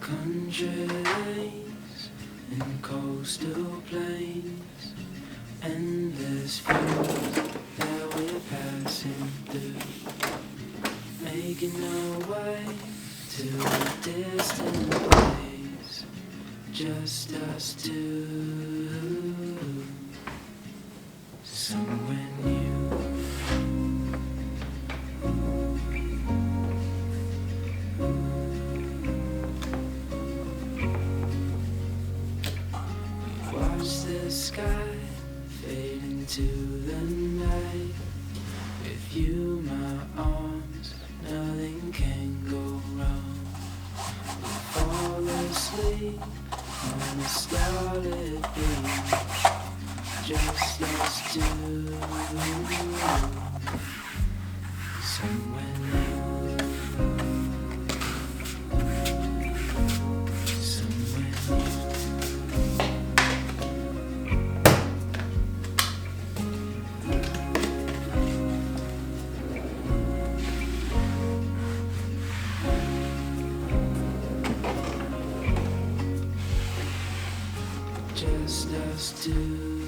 Country lanes and coastal plains, endless fields that we're passing through, making our way to a distant place, just us two, somewhere new. The sky fade into the night. With you, my arms, nothing can go wrong. We fall asleep on a starlit beach, just us two, somewhere new. Just us two.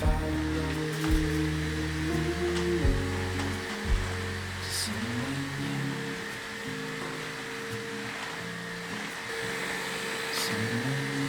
Follow you to somewhere new. Somewhere new.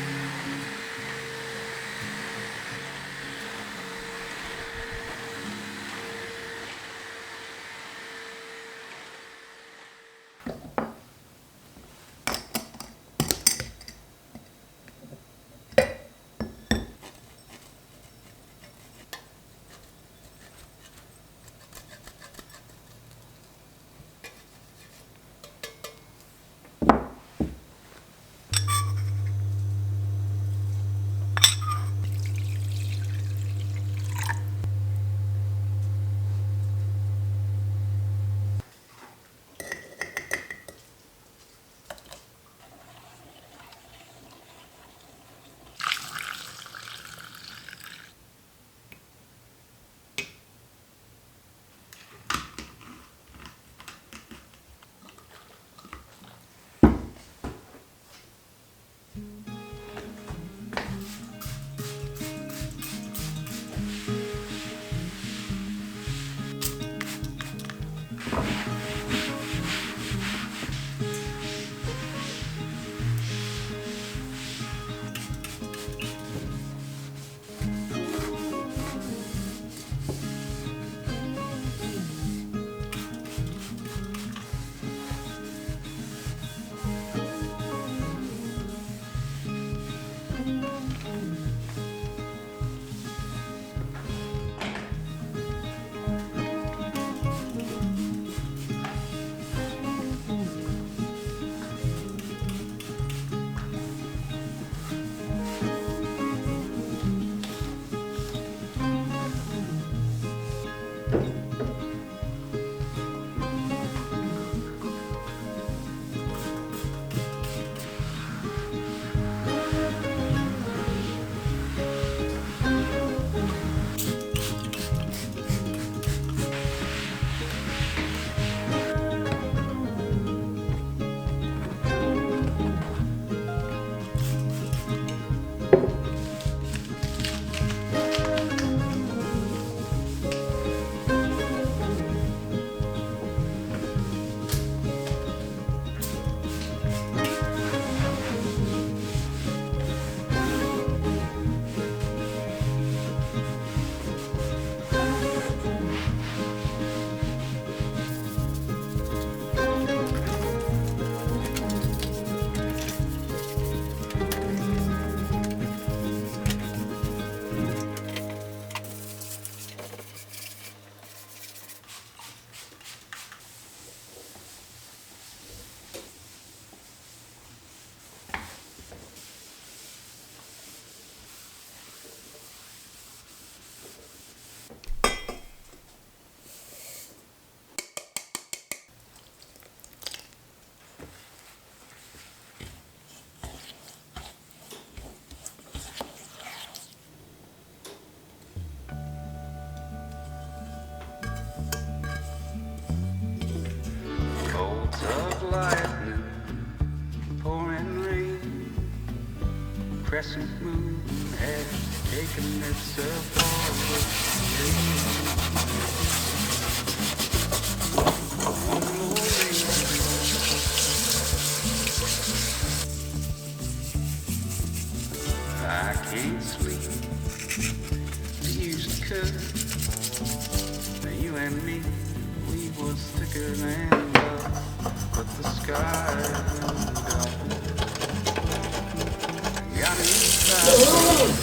Bolts of lightning, pouring rain, crescent moon has taken itself over. I can't sleep. We used to cut. You and me, we was thicker than love. But the sky got me inside.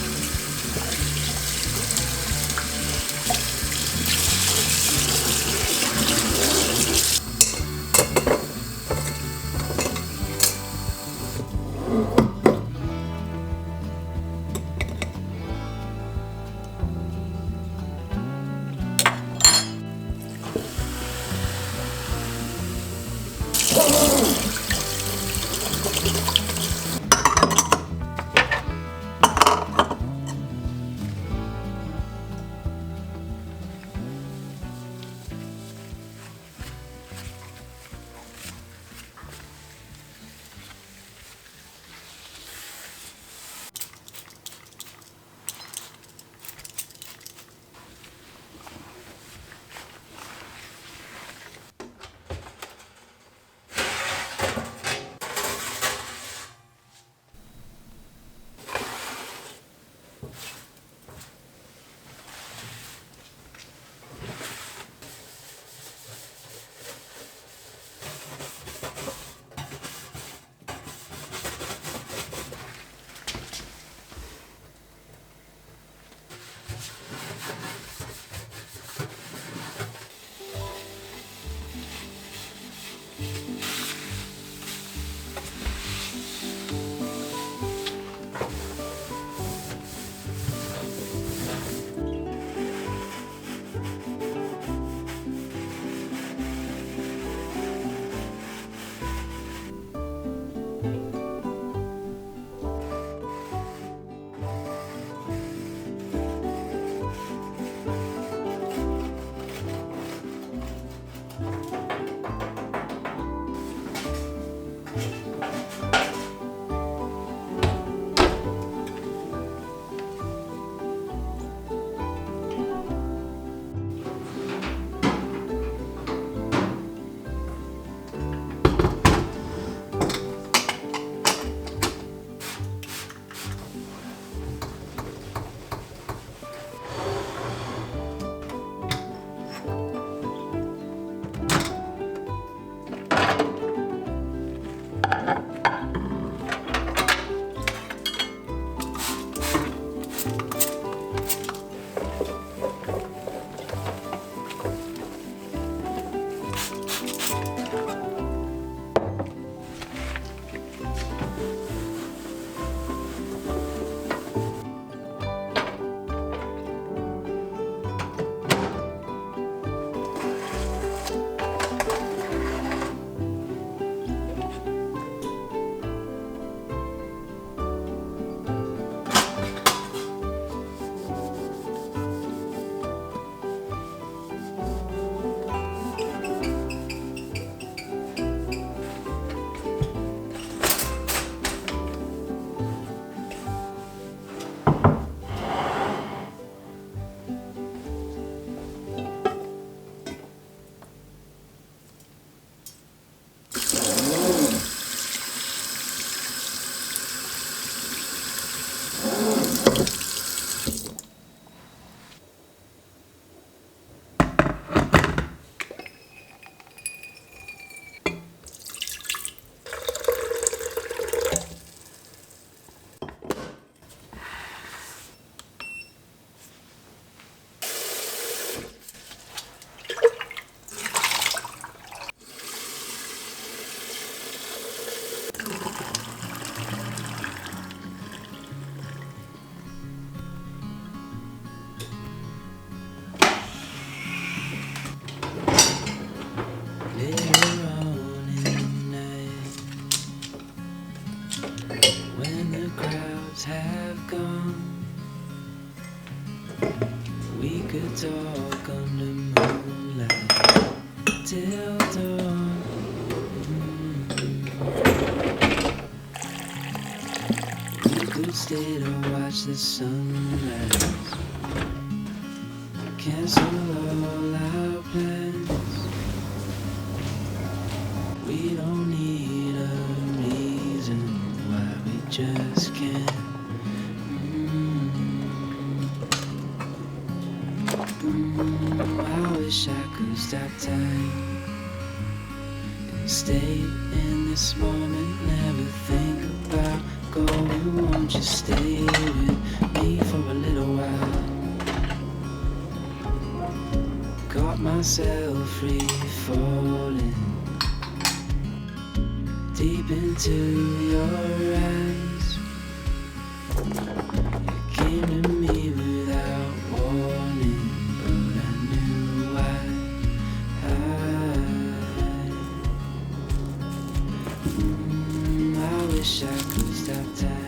door. We could stay to watch the sunrise, cancel all our plans. We don't need a reason why we just can't. I wish I could stop time and stay in this moment, never think about going. Won't you stay with me for a little while? Got myself free falling deep into your eyes. You came to me without warning, but I knew why. I wish I could stop time.